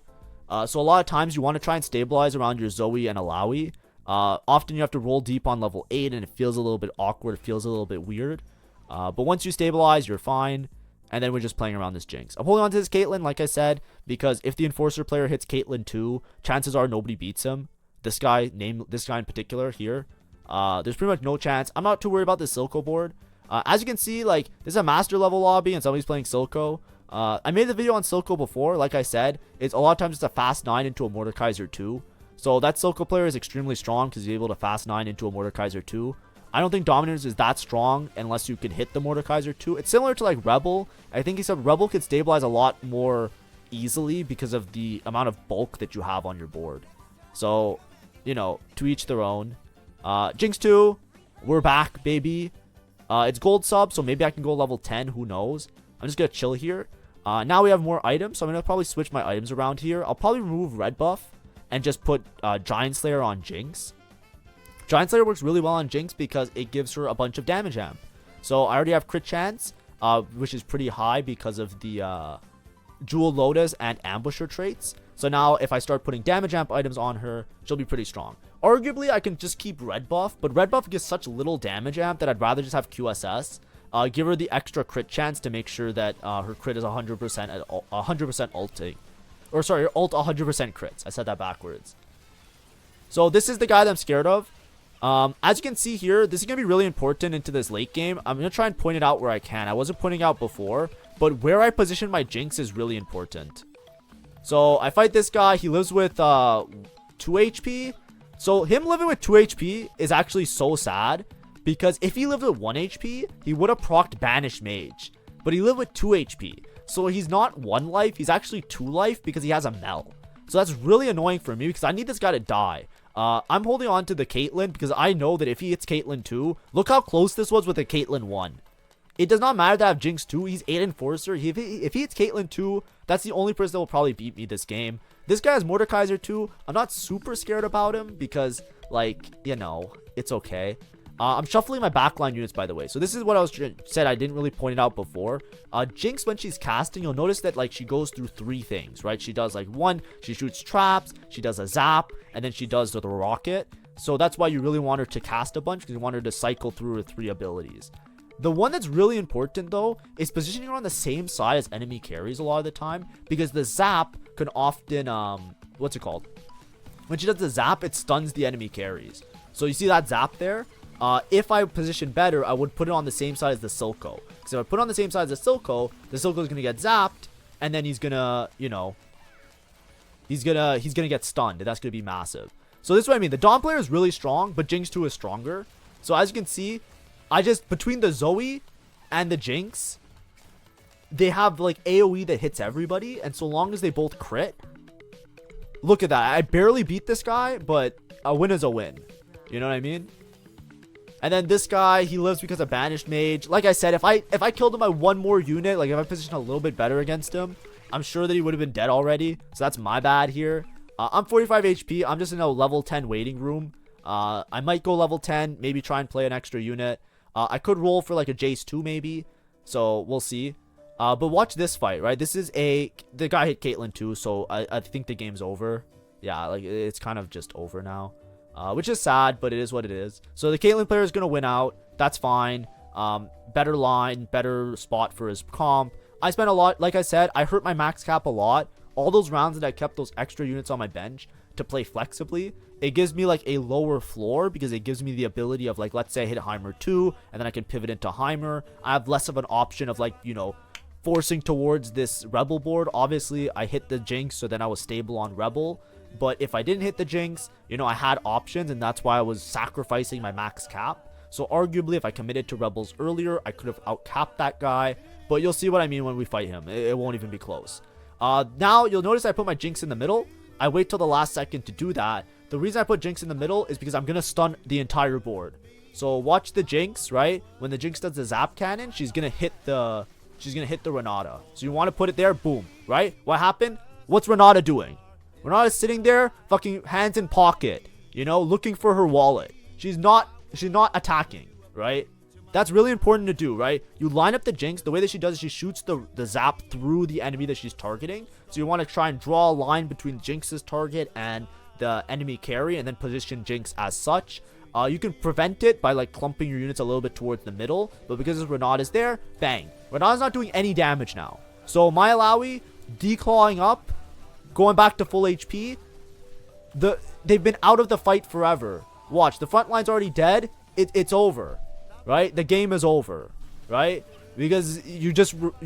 So a lot of times you want to try and stabilize around your Zoe and Alawi. Often you have to roll deep on level 8 and it feels a little bit awkward. It feels a little bit weird. But once you stabilize, you're fine. And then we're just playing around this Jinx. I'm holding on to this Caitlyn, like I said, because if the Enforcer player hits Caitlyn 2, chances are nobody beats him. This guy in particular here. There's pretty much no chance. I'm not too worried about this Silco board. As you can see, like, this is a master level lobby and somebody's playing Silco. I made the video on Silco before. Like I said, it's a lot of times it's a fast 9 into a Mordekaiser 2. So that Silco player is extremely strong because he's able to fast 9 into a Mordekaiser 2. I don't think Dominance is that strong unless you can hit the Mordekaiser 2. It's similar to like Rebel. I think except Rebel could stabilize a lot more easily because of the amount of bulk that you have on your board. So, you know, to each their own. Jinx 2, we're back, baby. It's gold sub, so maybe I can go level 10. Who knows? I'm just going to chill here. Now we have more items, so I'm going to probably switch my items around here. I'll probably remove red buff and just put Giant Slayer on Jinx. Giant Slayer works really well on Jinx because it gives her a bunch of damage amp. So I already have crit chance, which is pretty high because of the Jewel Lotus and Ambusher traits. So now if I start putting damage amp items on her, she'll be pretty strong. Arguably, I can just keep red buff, but red buff gives such little damage amp that I'd rather just have QSS. Give her the extra crit chance to make sure that her crit is 100% at 100% ulting. Or sorry, ult 100% crits. I said that backwards. So this is the guy that I'm scared of. As you can see here, this is going to be really important into this late game. I'm going to try and point it out where I can. I wasn't pointing out before, but where I position my Jinx is really important. So I fight this guy. He lives with 2 HP. So him living with 2 HP is actually so sad, because if he lived with 1 HP, he would have procced Banish Mage. But he lived with 2 HP. So he's not 1 life, he's actually 2 life because he has a Mel. So that's really annoying for me because I need this guy to die. I'm holding on to the Caitlyn because I know that if he hits Caitlyn 2, look how close this was with the Caitlyn 1. It does not matter to have Jinx 2, he's 8 Enforcer. If he hits Caitlyn 2, that's the only person that will probably beat me this game. This guy has Mordekaiser 2. I'm not super scared about him because, like, you know, it's okay. I'm shuffling my backline units, by the way. So this is what I said I didn't really point it out before. Jinx, when she's casting, you'll notice that, like, she goes through 3 things, right? She does, like, 1, she shoots traps, she does a zap, and then she does the rocket. So that's why you really want her to cast a bunch, because you want her to cycle through her 3 abilities. The one that's really important, though, is positioning her on the same side as enemy carries a lot of the time, because the zap can often, what's it called? When she does the zap, it stuns the enemy carries. So you see that zap there? If I position better, I would put it on the same side as the Silco. Because if I put it on the same side as the Silco is going to get zapped, and then he's gonna, you know, he's gonna get stunned, and that's gonna be massive. So this is what I mean. The Dawn player is really strong, but Jinx 2 is stronger. So as you can see, I just, between the Zoe and the Jinx, they have like AoE that hits everybody, and so long as they both crit, look at that. I barely beat this guy, but a win is a win. You know what I mean? And then this guy, he lives because of Banished Mage. Like I said, if I killed him by 1 more unit, like if I positioned a little bit better against him, I'm sure that he would have been dead already. So that's my bad here. I'm 45 HP. I'm just in a level 10 waiting room. I might go level 10, maybe try and play an extra unit. I could roll for like a Jace 2 maybe. So we'll see. But watch this fight, right? This is the guy hit Caitlyn 2, so I think the game's over. Yeah, like it's kind of just over now. Which is sad, but it is what it is. So the Caitlyn player is going to win out. That's fine. Better line, better spot for his comp. I spent a lot, like I said, I hurt my max cap a lot. All those rounds that I kept those extra units on my bench to play flexibly. It gives me like a lower floor because it gives me the ability of like, let's say I hit Heimer 2 and then I can pivot into Heimer. I have less of an option of like, you know, forcing towards this Rebel board. Obviously I hit the Jinx, so then I was stable on Rebel. But if I didn't hit the Jinx, you know, I had options, and that's why I was sacrificing my max cap. So arguably if I committed to Rebels earlier, I could have outcapped that guy. But you'll see what I mean when we fight him. It won't even be close. Now you'll notice I put my Jinx in the middle. I wait till the last second to do that. The reason I put Jinx in the middle is because I'm gonna stun the entire board. So watch the Jinx, right? When the Jinx does the zap cannon, she's gonna hit the Renata. So you want to put it there, boom, right? What happened? What's Renata doing? Renata's sitting there, fucking hands in pocket, you know, looking for her wallet. She's not attacking, right? That's really important to do, right? You line up the Jinx. The way that she does is she shoots the zap through the enemy that she's targeting. So you want to try and draw a line between Jinx's target and the enemy carry, and then position Jinx as such. You can prevent it by like clumping your units a little bit towards the middle, but because Renata's there, bang. Renata's not doing any damage now. So my Alawi declawing up, going back to full HP. They've been out of the fight forever. Watch, the front line's already dead. It's over, right? The game is over, right? Because you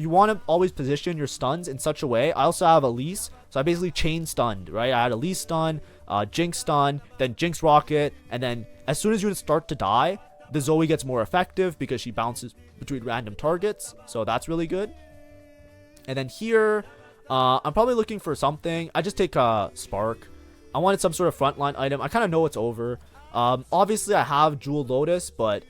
want to always position your stuns in such a way. I also have Elise, so I basically chain stunned, right? I had Elise stun, Jinx stun, then Jinx rocket, and then as soon as you start to die, the Zoe gets more effective because she bounces between random targets, so that's really good. And then here, I'm probably looking for something. I just take a Spark. I wanted some sort of frontline item. I kind of know it's over. Obviously, I have Jewel Lotus, but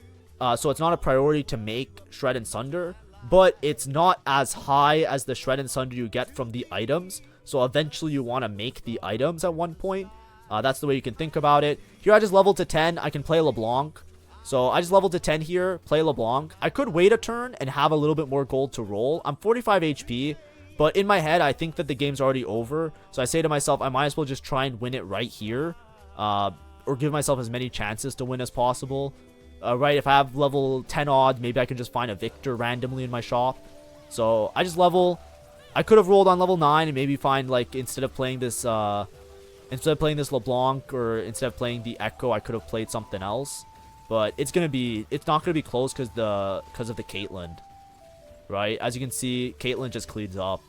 so it's not a priority to make Shred and Sunder, but it's not as high as the Shred and Sunder you get from the items. So eventually, you want to make the items at one point. That's the way you can think about it. Here, I just leveled to 10. I can play LeBlanc. So I just leveled to 10 here, play LeBlanc. I could wait a turn and have a little bit more gold to roll. I'm 45 HP, but in my head, I think that the game's already over. So I say to myself, I might as well just try and win it right here, or give myself as many chances to win as possible. Right, if I have level 10 odds, maybe I can just find a Victor randomly in my shop. So I just level. I could have rolled on level 9 and maybe find, like, instead of playing this LeBlanc, or instead of playing the Echo, I could have played something else. But it's not gonna be close because of the Caitlyn, right? As you can see, Caitlyn just cleans up,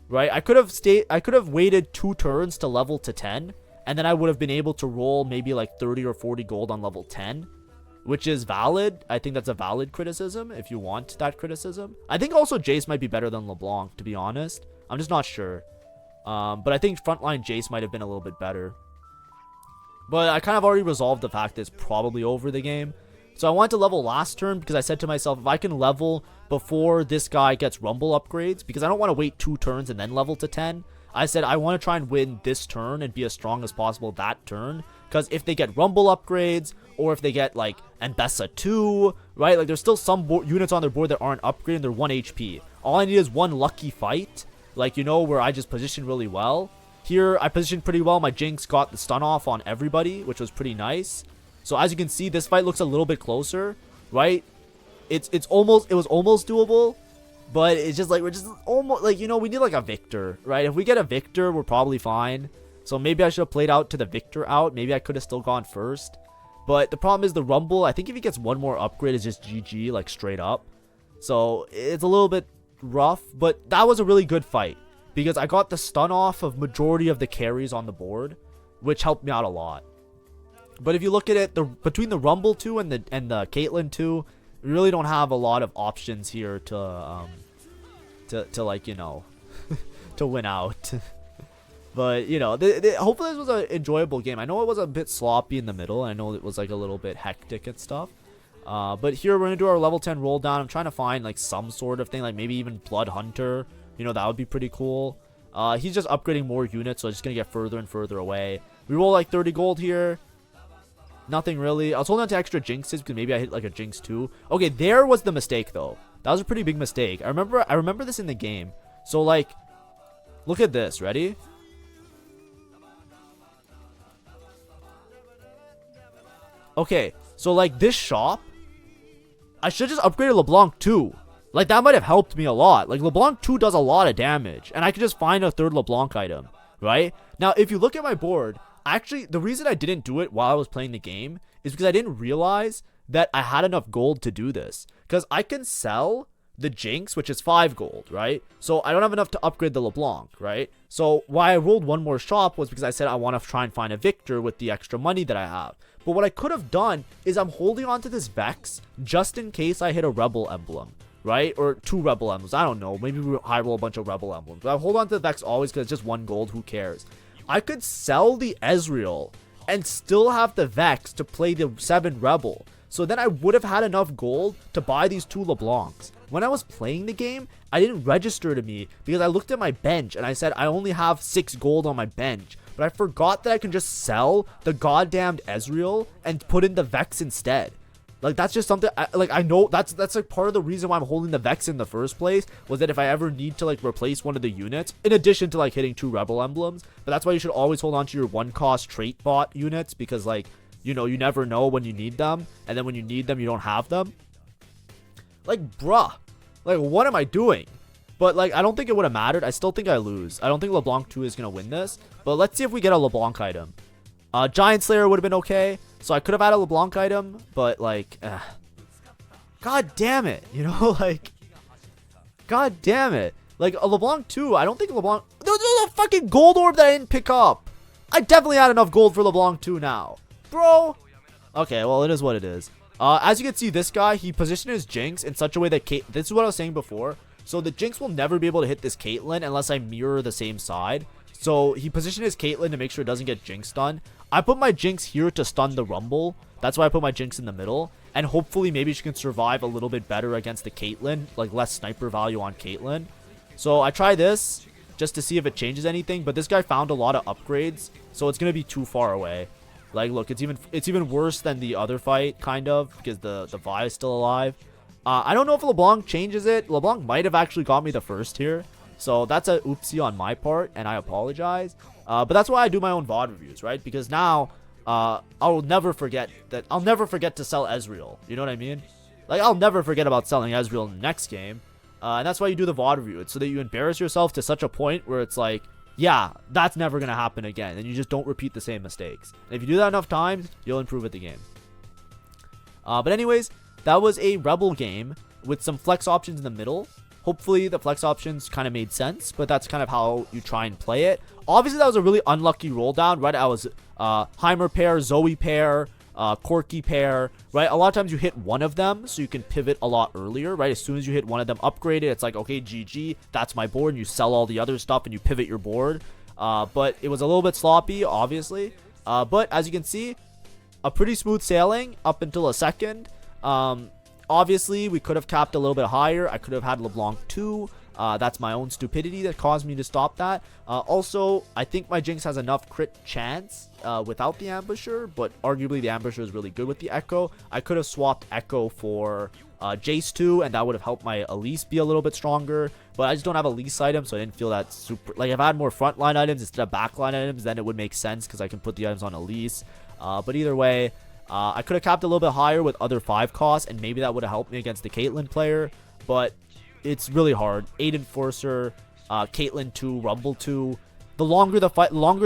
right? I could have waited 2 turns to level to 10, and then I would have been able to roll maybe like 30 or 40 gold on level 10, which is valid. I think that's a valid criticism if you want that criticism. I think also Jace might be better than LeBlanc, to be honest. I'm just not sure. But I think frontline Jace might have been a little bit better. But I kind of already resolved the fact that it's probably over the game. So I wanted to level last turn because I said to myself, if I can level before this guy gets Rumble upgrades, because I don't want to wait 2 turns and then level to 10. I said I want to try and win this turn and be as strong as possible that turn. Because if they get Rumble upgrades, or if they get like Ambessa 2, right? Like there's still some units on their board that aren't upgraded. They're 1 HP. All I need is one lucky fight. Like, you know, where I just position really well. Here, I positioned pretty well. My Jinx got the stun off on everybody, which was pretty nice. So as you can see, this fight looks a little bit closer, right? It was almost doable, but it's just like, we're just almost like, you know, we need like a Victor, right? If we get a Victor, we're probably fine. So maybe I should have played out to the Victor out. Maybe I could have still gone first. But the problem is the Rumble, I think if he gets one more upgrade, it's just GG, like straight up. So it's a little bit rough, but that was a really good fight. Because I got the stun off of majority of the carries on the board, which helped me out a lot. But if you look at it, between the Rumble 2 and the Caitlyn 2, we really don't have a lot of options here to like, you know, to win out. But, you know, hopefully this was an enjoyable game. I know it was a bit sloppy in the middle. I know it was like a little bit hectic and stuff. But here we're going to do our level 10 roll down. I'm trying to find like some sort of thing, like maybe even Blood Hunter. You know, that would be pretty cool. He's just upgrading more units, so it's just going to get further and further away. We roll like 30 gold here. Nothing really. I was holding on to extra Jinxes because maybe I hit like a Jinx too. Okay, there was the mistake though. That was a pretty big mistake. I remember this in the game. So like, look at this. Ready? Okay, so like this shop, I should just upgrade LeBlanc 2. Like, that might have helped me a lot. Like, LeBlanc 2 does a lot of damage. And I could just find a third LeBlanc item. right? Now, if you look at my board, actually, the reason I didn't do it while I was playing the game is because I didn't realize that I had enough gold to do this. Because I can sell the Jinx, which is 5 gold, right? So I don't have enough to upgrade the LeBlanc, right? So why I rolled one more shop was because I said I want to try and find a Victor with the extra money that I have. But what I could have done is I'm holding on to this Vex just in case I hit a Rebel emblem, right? Or 2 Rebel emblems. I don't know. Maybe we high roll a bunch of Rebel emblems. But I hold on to the Vex always because it's just 1 gold. Who cares? I could sell the Ezreal and still have the Vex to play the 7 Rebel. So then I would have had enough gold to buy these 2 LeBlancs. When I was playing the game, I didn't register to me because I looked at my bench and I said I only have 6 gold on my bench. But I forgot that I can just sell the goddamned Ezreal and put in the Vex instead. Like, that's just something, I know that's like part of the reason why I'm holding the Vex in the first place, was that if I ever need to like replace one of the units, in addition to like hitting 2 Rebel emblems, but that's why you should always hold on to your 1 cost trait bot units, because like, you know, you never know when you need them, and then when you need them, you don't have them. Like, bruh, like, what am I doing? But like, I don't think it would have mattered. I still think I lose. I don't think LeBlanc 2 is gonna win this, but let's see if we get a LeBlanc item. Giant Slayer would have been okay. So I could have had a LeBlanc item, but like, god damn it, you know, like, god damn it. Like, a LeBlanc 2, I don't think LeBlanc, there's a fucking gold orb that I didn't pick up. I definitely had enough gold for LeBlanc 2 now, bro. Okay, well, it is what it is. As you can see, this guy, he positioned his Jinx in such a way that this is what I was saying before. So the Jinx will never be able to hit this Caitlyn unless I mirror the same side. So he positioned his Caitlyn to make sure it doesn't get Jinx done. I put my Jinx here to stun the Rumble. That's why I put my Jinx in the middle. And hopefully maybe she can survive a little bit better against the Caitlyn. Like, less sniper value on Caitlyn. So I try this just to see if it changes anything. But this guy found a lot of upgrades. So it's going to be too far away. Like, look, it's even worse than the other fight, kind of. Because the Vi is still alive. I don't know if LeBlanc changes it. LeBlanc might have actually got me the first here. So that's a oopsie on my part, and I apologize. But that's why I do my own VOD reviews, right? Because now, I'll never forget to sell Ezreal. You know what I mean? Like, I'll never forget about selling Ezreal in the next game. And that's why you do the VOD review. It's so that you embarrass yourself to such a point where it's like, yeah, that's never going to happen again. And you just don't repeat the same mistakes. And if you do that enough times, you'll improve at the game. But anyways, that was a Rebel game with some flex options in the middle. Hopefully the flex options kind of made sense, but that's kind of how you try and play it. Obviously, that was a really unlucky roll down, right? I was Heimer pair, Zoe pair, Corki pair, right? A lot of times you hit one of them, so you can pivot a lot earlier, right? As soon as you hit one of them upgraded, it's like, okay, GG, that's my board, and you sell all the other stuff and you pivot your board. But it was a little bit sloppy, obviously. But as you can see, a pretty smooth sailing up until a second. Obviously, we could have capped a little bit higher. I could have had LeBlanc 2. That's my own stupidity that caused me to stop that. Also, I think my Jinx has enough crit chance without the Ambusher, but arguably the Ambusher is really good with the Echo. I could have swapped Echo for Jace 2, and that would have helped my Elise be a little bit stronger. But I just don't have Elise items, so I didn't feel that super... Like, if I had more frontline items instead of backline items, then it would make sense because I can put the items on Elise. But either way... I could have capped a little bit higher with other 5 costs, and maybe that would have helped me against the Caitlyn player, but it's really hard. 8 Enforcer, Caitlyn 2, Rumble 2. The longer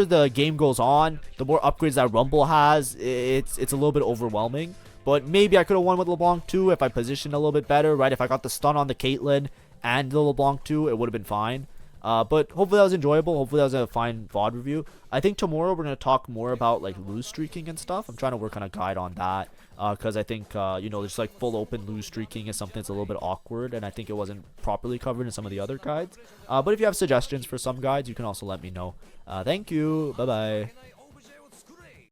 the game goes on, the more upgrades that Rumble has, it's a little bit overwhelming. But maybe I could have won with LeBlanc 2 if I positioned a little bit better, right? If I got the stun on the Caitlyn and the LeBlanc 2, it would have been fine. But hopefully that was enjoyable. Hopefully that was a fine VOD review. I think tomorrow we're going to talk more about like lose streaking and stuff. I'm trying to work on a guide on that. Because I think, you know, just like full open lose streaking is something that's a little bit awkward. And I think it wasn't properly covered in some of the other guides. But if you have suggestions for some guides, you can also let me know. Thank you. Bye-bye.